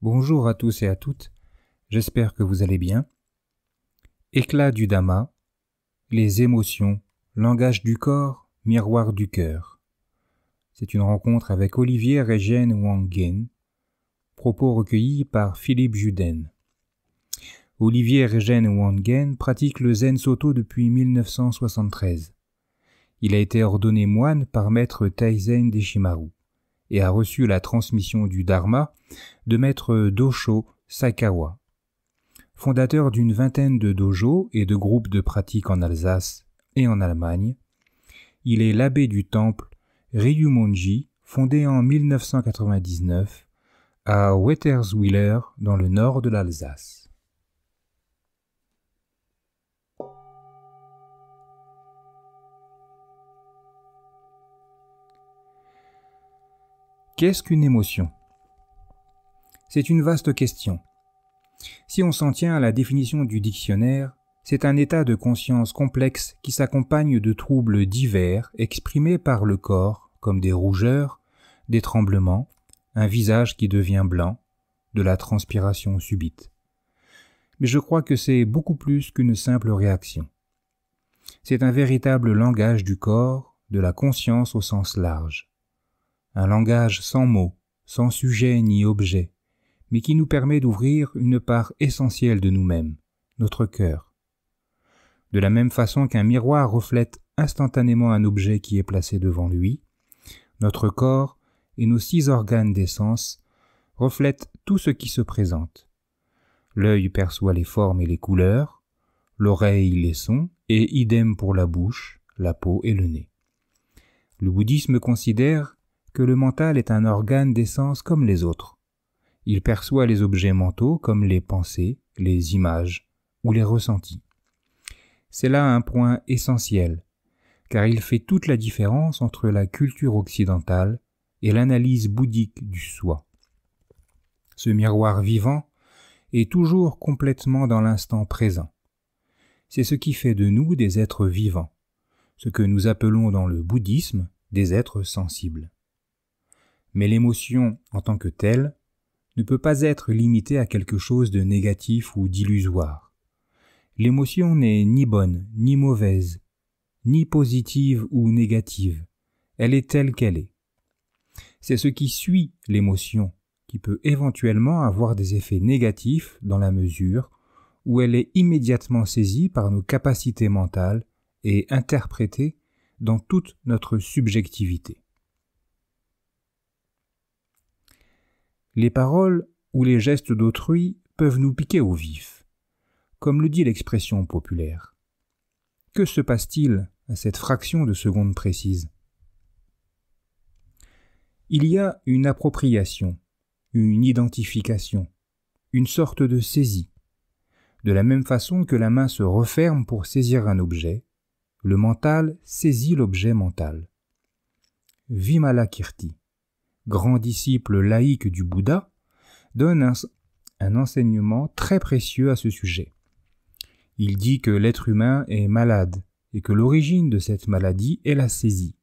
Bonjour à tous et à toutes, j'espère que vous allez bien. Éclat du Dhamma, les émotions, langage du corps, miroir du cœur. C'est une rencontre avec Olivier Regen Wangen, propos recueillis par Philippe Juden. Olivier Regen Wangen pratique le Zen Soto depuis 1973. Il a été ordonné moine par maître Taizen Deshimaru et a reçu la transmission du Dharma de maître Dosho Saikawa. Fondateur d'une vingtaine de dojos et de groupes de pratique en Alsace et en Allemagne, il est l'abbé du temple Ryumonji, fondé en 1999 à Wetterswiller dans le nord de l'Alsace. Qu'est-ce qu'une émotion ? C'est une vaste question. Si on s'en tient à la définition du dictionnaire, c'est un état de conscience complexe qui s'accompagne de troubles divers exprimés par le corps, comme des rougeurs, des tremblements, un visage qui devient blanc, de la transpiration subite. Mais je crois que c'est beaucoup plus qu'une simple réaction. C'est un véritable langage du corps, de la conscience au sens large. Un langage sans mots, sans sujet ni objet, mais qui nous permet d'ouvrir une part essentielle de nous-mêmes, notre cœur. De la même façon qu'un miroir reflète instantanément un objet qui est placé devant lui, notre corps et nos 6 organes des sens reflètent tout ce qui se présente. L'œil perçoit les formes et les couleurs, l'oreille les sons, et idem pour la bouche, la peau et le nez. Le bouddhisme considère que le mental est un organe des sens comme les autres. Il perçoit les objets mentaux comme les pensées, les images ou les ressentis. C'est là un point essentiel, car il fait toute la différence entre la culture occidentale et l'analyse bouddhique du soi. Ce miroir vivant est toujours complètement dans l'instant présent. C'est ce qui fait de nous des êtres vivants, ce que nous appelons dans le bouddhisme des êtres sensibles. Mais l'émotion en tant que telle ne peut pas être limitée à quelque chose de négatif ou d'illusoire. L'émotion n'est ni bonne, ni mauvaise, ni positive ou négative. Elle est telle qu'elle est. C'est ce qui suit l'émotion qui peut éventuellement avoir des effets négatifs dans la mesure où elle est immédiatement saisie par nos capacités mentales et interprétée dans toute notre subjectivité. Les paroles ou les gestes d'autrui peuvent nous piquer au vif, comme le dit l'expression populaire. Que se passe-t-il à cette fraction de seconde précise ? Il y a une appropriation, une identification, une sorte de saisie. De la même façon que la main se referme pour saisir un objet, le mental saisit l'objet mental. Vimalakirti, grand disciple laïque du Bouddha, donne un enseignement très précieux à ce sujet. Il dit que l'être humain est malade et que l'origine de cette maladie est la saisie,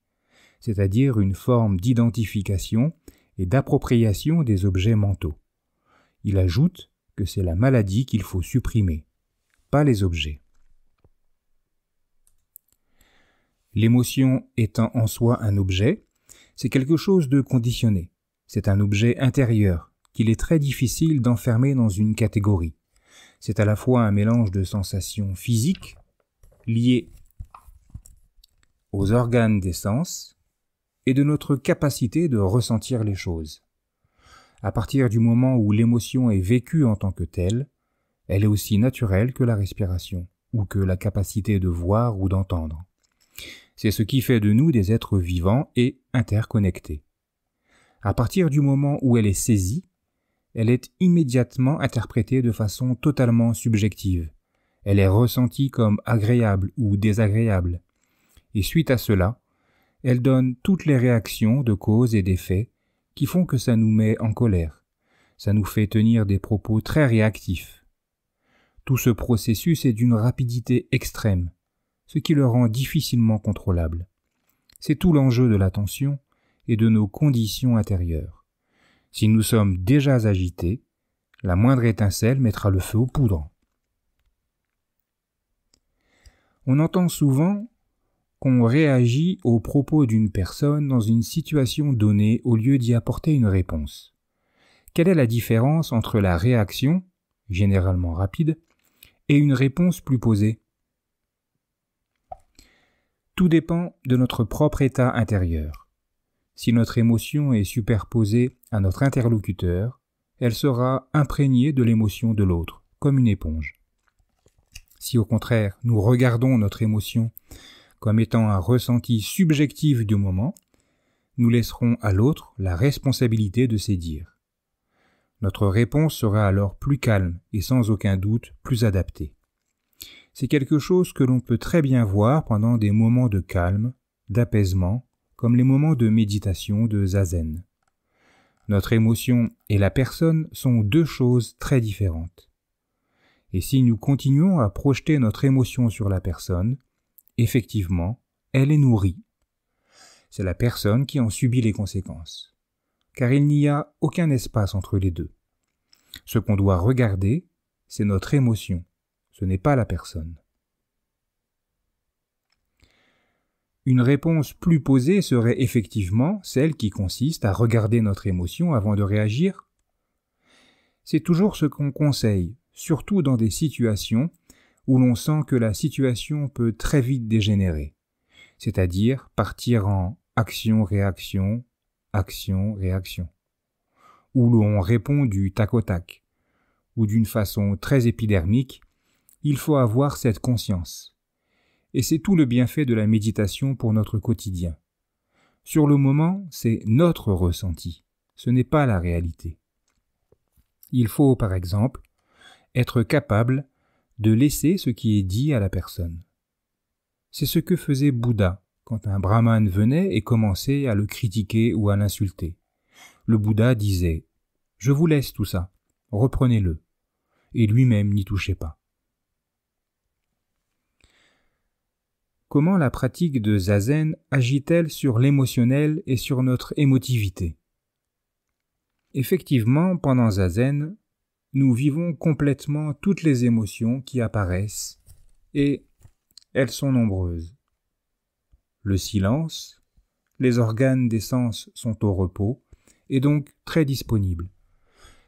c'est-à-dire une forme d'identification et d'appropriation des objets mentaux. Il ajoute que c'est la maladie qu'il faut supprimer, pas les objets. L'émotion étant en soi un objet, c'est quelque chose de conditionné. C'est un objet intérieur qu'il est très difficile d'enfermer dans une catégorie. C'est à la fois un mélange de sensations physiques liées aux organes des sens et de notre capacité de ressentir les choses. À partir du moment où l'émotion est vécue en tant que telle, elle est aussi naturelle que la respiration ou que la capacité de voir ou d'entendre. C'est ce qui fait de nous des êtres vivants et interconnectés. À partir du moment où elle est saisie, elle est immédiatement interprétée de façon totalement subjective. Elle est ressentie comme agréable ou désagréable. Et suite à cela, elle donne toutes les réactions de cause et d'effet qui font que ça nous met en colère. Ça nous fait tenir des propos très réactifs. Tout ce processus est d'une rapidité extrême, ce qui le rend difficilement contrôlable. C'est tout l'enjeu de l'attention et de nos conditions intérieures. Si nous sommes déjà agités, La moindre étincelle mettra le feu aux poudres. On entend souvent qu'on réagit aux propos d'une personne dans une situation donnée au lieu d'y apporter une réponse. Quelle est la différence entre la réaction, généralement rapide, et une réponse plus posée? Tout dépend de notre propre état intérieur. Si notre émotion est superposée à notre interlocuteur, elle sera imprégnée de l'émotion de l'autre, comme une éponge. Si au contraire, nous regardons notre émotion comme étant un ressenti subjectif du moment, nous laisserons à l'autre la responsabilité de ses dires. Notre réponse sera alors plus calme et sans aucun doute plus adaptée. C'est quelque chose que l'on peut très bien voir pendant des moments de calme, d'apaisement, comme les moments de méditation de zazen. Notre émotion et la personne sont deux choses très différentes. Et si nous continuons à projeter notre émotion sur la personne, effectivement, elle est nourrie. C'est la personne qui en subit les conséquences, car il n'y a aucun espace entre les deux. Ce qu'on doit regarder, c'est notre émotion, ce n'est pas la personne. Une réponse plus posée serait effectivement celle qui consiste à regarder notre émotion avant de réagir. C'est toujours ce qu'on conseille, surtout dans des situations où l'on sent que la situation peut très vite dégénérer, c'est-à-dire partir en action-réaction, action-réaction, où l'on répond du tac au tac, ou d'une façon très épidermique. Il faut avoir cette conscience. Et c'est tout le bienfait de la méditation pour notre quotidien. Sur le moment, c'est notre ressenti, ce n'est pas la réalité. Il faut, par exemple, être capable de laisser ce qui est dit à la personne. C'est ce que faisait Bouddha quand un brahmane venait et commençait à le critiquer ou à l'insulter. Le Bouddha disait « Je vous laisse tout ça, reprenez-le » et lui-même n'y touchait pas. Comment la pratique de zazen agit-elle sur l'émotionnel et sur notre émotivité? Effectivement, pendant zazen, nous vivons complètement toutes les émotions qui apparaissent, et elles sont nombreuses. Le silence, les organes des sens sont au repos, et donc très disponibles.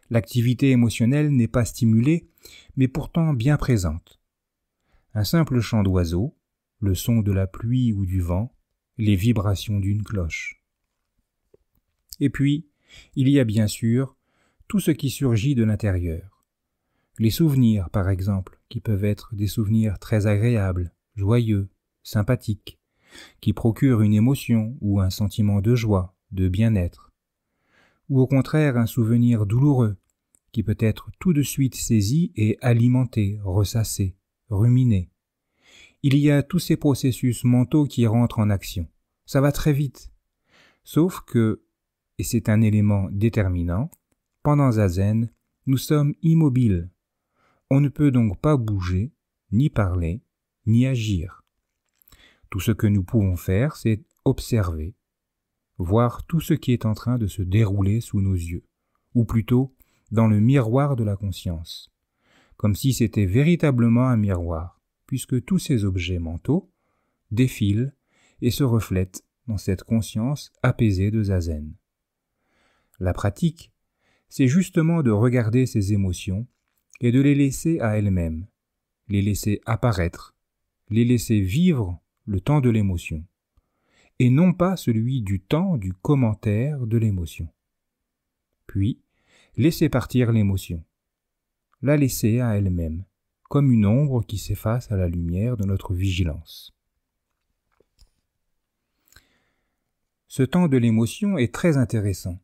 L'activité émotionnelle n'est pas stimulée, mais pourtant bien présente. Un simple chant d'oiseau, le son de la pluie ou du vent, les vibrations d'une cloche. Et puis, il y a bien sûr tout ce qui surgit de l'intérieur. Les souvenirs, par exemple, qui peuvent être des souvenirs très agréables, joyeux, sympathiques, qui procurent une émotion ou un sentiment de joie, de bien-être. Ou au contraire un souvenir douloureux, qui peut être tout de suite saisi et alimenté, ressassé, ruminé. Il y a tous ces processus mentaux qui rentrent en action. Ça va très vite. Sauf que, et c'est un élément déterminant, pendant zazen, nous sommes immobiles. On ne peut donc pas bouger, ni parler, ni agir. Tout ce que nous pouvons faire, c'est observer, voir tout ce qui est en train de se dérouler sous nos yeux, ou plutôt dans le miroir de la conscience, comme si c'était véritablement un miroir, puisque tous ces objets mentaux défilent et se reflètent dans cette conscience apaisée de zazen. La pratique, c'est justement de regarder ces émotions et de les laisser à elles-mêmes, les laisser apparaître, les laisser vivre le temps de l'émotion, et non pas celui du temps du commentaire de l'émotion. Puis, laisser partir l'émotion, la laisser à elle-même, comme une ombre qui s'efface à la lumière de notre vigilance. Ce temps de l'émotion est très intéressant.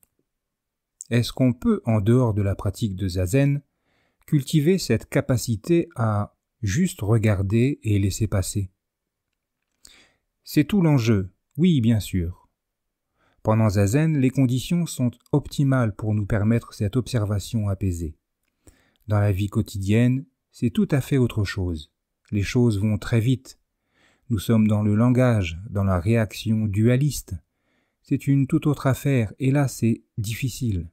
Est-ce qu'on peut, en dehors de la pratique de zazen, cultiver cette capacité à juste regarder et laisser passer? C'est tout l'enjeu, oui, bien sûr. Pendant zazen, les conditions sont optimales pour nous permettre cette observation apaisée. Dans la vie quotidienne, c'est tout à fait autre chose. Les choses vont très vite. Nous sommes dans le langage, dans la réaction dualiste. C'est une toute autre affaire, et là c'est difficile.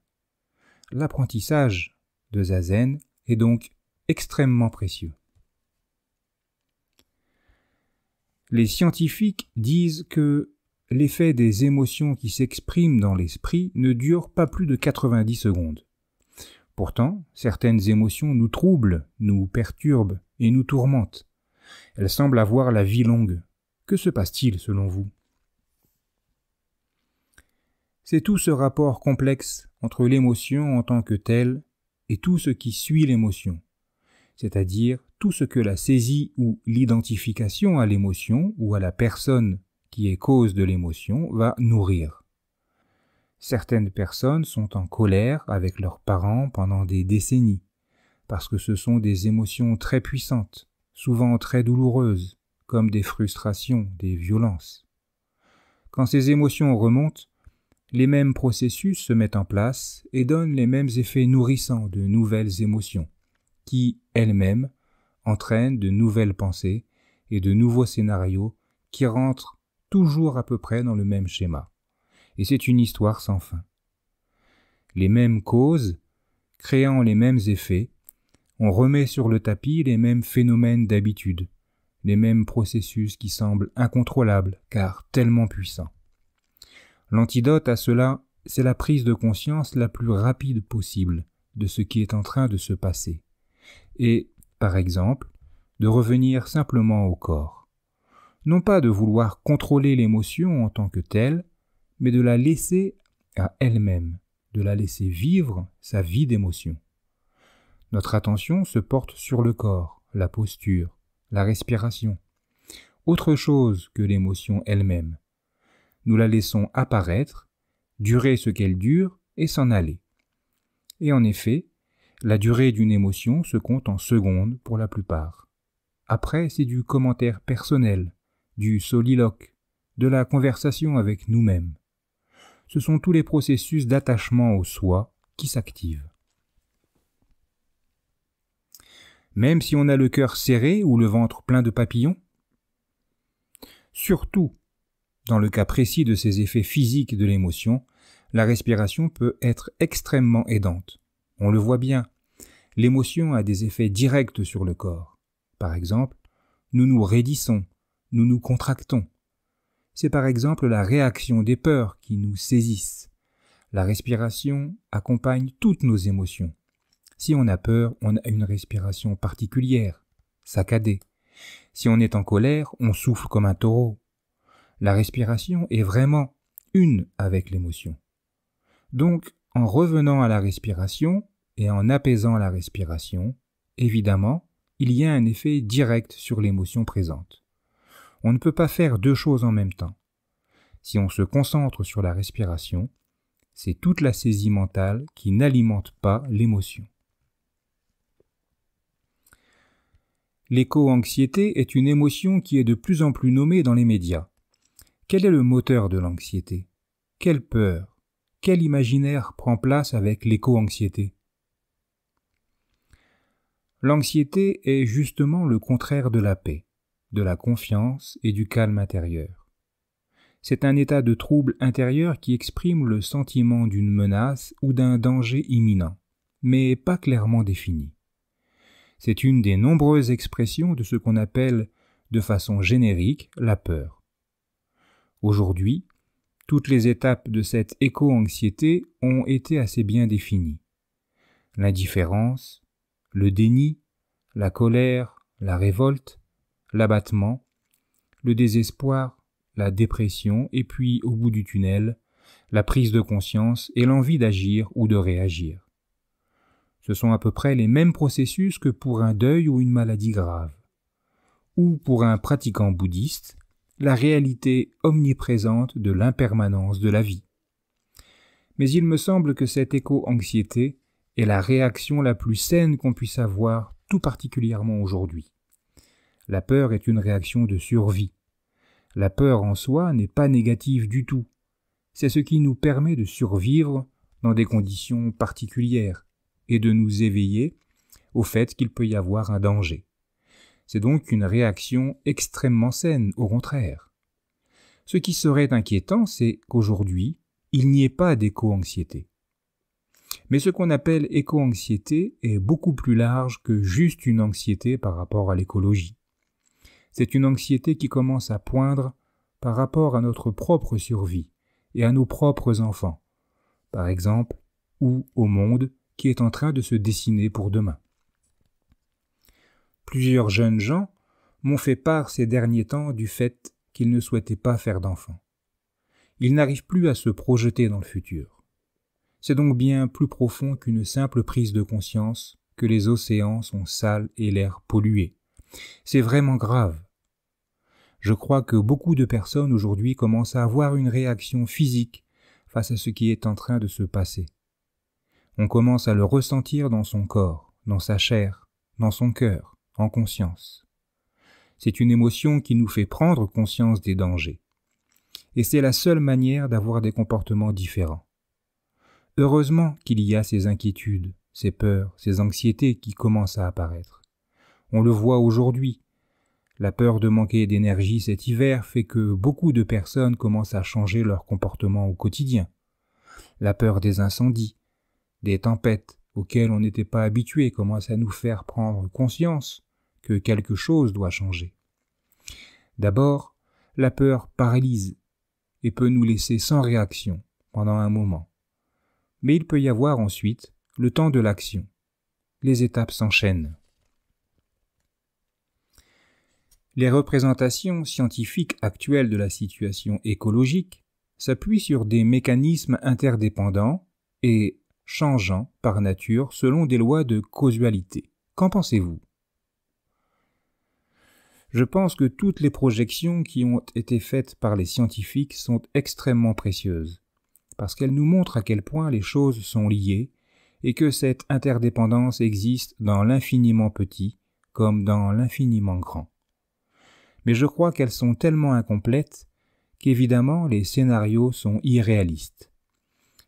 L'apprentissage de zazen est donc extrêmement précieux. Les scientifiques disent que l'effet des émotions qui s'expriment dans l'esprit ne dure pas plus de 90 secondes. Pourtant, certaines émotions nous troublent, nous perturbent et nous tourmentent. Elles semblent avoir la vie longue. Que se passe-t-il selon vous ? C'est tout ce rapport complexe entre l'émotion en tant que telle et tout ce qui suit l'émotion, c'est-à-dire tout ce que la saisie ou l'identification à l'émotion ou à la personne qui est cause de l'émotion va nourrir. Certaines personnes sont en colère avec leurs parents pendant des décennies, parce que ce sont des émotions très puissantes, souvent très douloureuses, comme des frustrations, des violences. Quand ces émotions remontent, les mêmes processus se mettent en place et donnent les mêmes effets nourrissants de nouvelles émotions, qui, elles-mêmes, entraînent de nouvelles pensées et de nouveaux scénarios qui rentrent toujours à peu près dans le même schéma. Et c'est une histoire sans fin. Les mêmes causes, créant les mêmes effets, on remet sur le tapis les mêmes phénomènes d'habitude, les mêmes processus qui semblent incontrôlables car tellement puissants. L'antidote à cela, c'est la prise de conscience la plus rapide possible de ce qui est en train de se passer. Et, par exemple, de revenir simplement au corps. Non pas de vouloir contrôler l'émotion en tant que telle, mais de la laisser à elle-même, de la laisser vivre sa vie d'émotion. Notre attention se porte sur le corps, la posture, la respiration, autre chose que l'émotion elle-même. Nous la laissons apparaître, durer ce qu'elle dure et s'en aller. Et en effet, la durée d'une émotion se compte en secondes pour la plupart. Après, c'est du commentaire personnel, du soliloque, de la conversation avec nous-mêmes. Ce sont tous les processus d'attachement au soi qui s'activent. Même si on a le cœur serré ou le ventre plein de papillons, surtout dans le cas précis de ces effets physiques de l'émotion, la respiration peut être extrêmement aidante. On le voit bien, l'émotion a des effets directs sur le corps. Par exemple, nous nous raidissons, nous nous contractons. C'est par exemple la réaction des peurs qui nous saisissent. La respiration accompagne toutes nos émotions. Si on a peur, on a une respiration particulière, saccadée. Si on est en colère, on souffle comme un taureau. La respiration est vraiment une avec l'émotion. Donc, en revenant à la respiration et en apaisant la respiration, évidemment, il y a un effet direct sur l'émotion présente. On ne peut pas faire deux choses en même temps. Si on se concentre sur la respiration, c'est toute la saisie mentale qui n'alimente pas l'émotion. L'éco-anxiété est une émotion qui est de plus en plus nommée dans les médias. Quel est le moteur de l'anxiété ? Quelle peur ? Quel imaginaire prend place avec l'éco-anxiété ? L'anxiété est justement le contraire de la paix, de la confiance et du calme intérieur. C'est un état de trouble intérieur qui exprime le sentiment d'une menace ou d'un danger imminent, mais pas clairement défini. C'est une des nombreuses expressions de ce qu'on appelle, de façon générique, la peur. Aujourd'hui, toutes les étapes de cette éco-anxiété ont été assez bien définies. L'indifférence, le déni, la colère, la révolte, l'abattement, le désespoir, la dépression et puis, au bout du tunnel, la prise de conscience et l'envie d'agir ou de réagir. Ce sont à peu près les mêmes processus que pour un deuil ou une maladie grave. Ou pour un pratiquant bouddhiste, la réalité omniprésente de l'impermanence de la vie. Mais il me semble que cette éco-anxiété est la réaction la plus saine qu'on puisse avoir, tout particulièrement aujourd'hui. La peur est une réaction de survie. La peur en soi n'est pas négative du tout. C'est ce qui nous permet de survivre dans des conditions particulières et de nous éveiller au fait qu'il peut y avoir un danger. C'est donc une réaction extrêmement saine, au contraire. Ce qui serait inquiétant, c'est qu'aujourd'hui, il n'y ait pas d'éco-anxiété. Mais ce qu'on appelle éco-anxiété est beaucoup plus large que juste une anxiété par rapport à l'écologie. C'est une anxiété qui commence à poindre par rapport à notre propre survie et à nos propres enfants, par exemple, ou au monde qui est en train de se dessiner pour demain. Plusieurs jeunes gens m'ont fait part ces derniers temps du fait qu'ils ne souhaitaient pas faire d'enfants. Ils n'arrivent plus à se projeter dans le futur. C'est donc bien plus profond qu'une simple prise de conscience que les océans sont sales et l'air pollué. C'est vraiment grave. Je crois que beaucoup de personnes aujourd'hui commencent à avoir une réaction physique face à ce qui est en train de se passer. On commence à le ressentir dans son corps, dans sa chair, dans son cœur, en conscience. C'est une émotion qui nous fait prendre conscience des dangers. Et c'est la seule manière d'avoir des comportements différents. Heureusement qu'il y a ces inquiétudes, ces peurs, ces anxiétés qui commencent à apparaître. On le voit aujourd'hui. La peur de manquer d'énergie cet hiver fait que beaucoup de personnes commencent à changer leur comportement au quotidien. La peur des incendies, des tempêtes auxquelles on n'était pas habitué commence à nous faire prendre conscience que quelque chose doit changer. D'abord, la peur paralyse et peut nous laisser sans réaction pendant un moment. Mais il peut y avoir ensuite le temps de l'action. Les étapes s'enchaînent. Les représentations scientifiques actuelles de la situation écologique s'appuient sur des mécanismes interdépendants et changeants par nature selon des lois de causalité. Qu'en pensez-vous ? Je pense que toutes les projections qui ont été faites par les scientifiques sont extrêmement précieuses, parce qu'elles nous montrent à quel point les choses sont liées et que cette interdépendance existe dans l'infiniment petit comme dans l'infiniment grand. Mais je crois qu'elles sont tellement incomplètes qu'évidemment les scénarios sont irréalistes.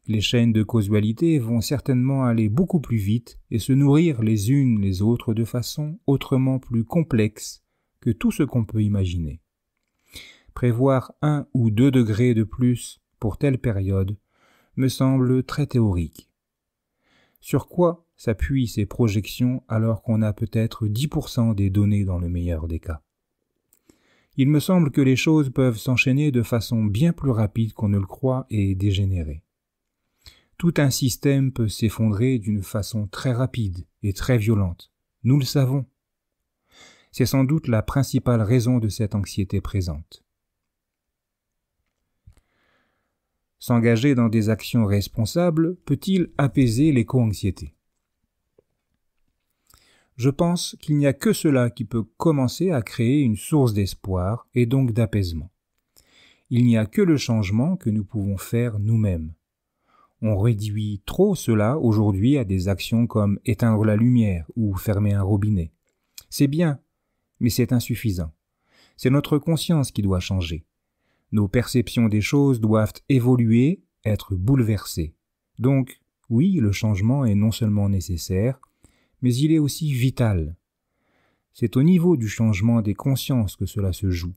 Les chaînes de causalité vont certainement aller beaucoup plus vite et se nourrir les unes les autres de façon autrement plus complexe que tout ce qu'on peut imaginer. Prévoir 1 ou 2 degrés de plus pour telle période me semble très théorique. Sur quoi s'appuient ces projections alors qu'on a peut-être 10% des données dans le meilleur des cas ? Il me semble que les choses peuvent s'enchaîner de façon bien plus rapide qu'on ne le croit et dégénérer. Tout un système peut s'effondrer d'une façon très rapide et très violente. Nous le savons. C'est sans doute la principale raison de cette anxiété présente. S'engager dans des actions responsables peut-il apaiser l'éco-anxiété ? Je pense qu'il n'y a que cela qui peut commencer à créer une source d'espoir et donc d'apaisement. Il n'y a que le changement que nous pouvons faire nous-mêmes. On réduit trop cela aujourd'hui à des actions comme éteindre la lumière ou fermer un robinet. C'est bien, mais c'est insuffisant. C'est notre conscience qui doit changer. Nos perceptions des choses doivent évoluer, être bouleversées. Donc, oui, le changement est non seulement nécessaire, mais il est aussi vital. C'est au niveau du changement des consciences que cela se joue.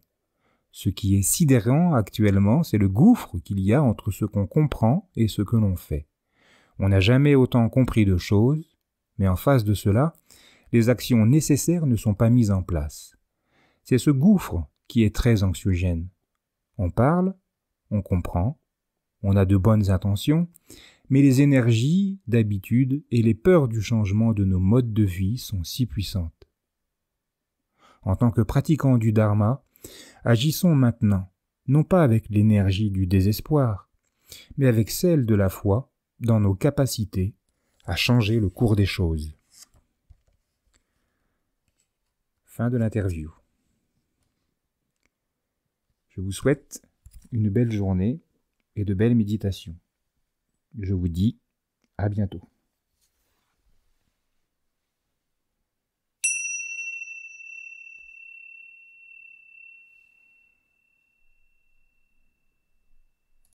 Ce qui est sidérant actuellement, c'est le gouffre qu'il y a entre ce qu'on comprend et ce que l'on fait. On n'a jamais autant compris de choses, mais en face de cela, les actions nécessaires ne sont pas mises en place. C'est ce gouffre qui est très anxiogène. On parle, on comprend, on a de bonnes intentions, mais les énergies d'habitude et les peurs du changement de nos modes de vie sont si puissantes. En tant que pratiquants du Dharma, agissons maintenant, non pas avec l'énergie du désespoir, mais avec celle de la foi dans nos capacités à changer le cours des choses. Fin de l'interview. Je vous souhaite une belle journée et de belles méditations. Je vous dis à bientôt.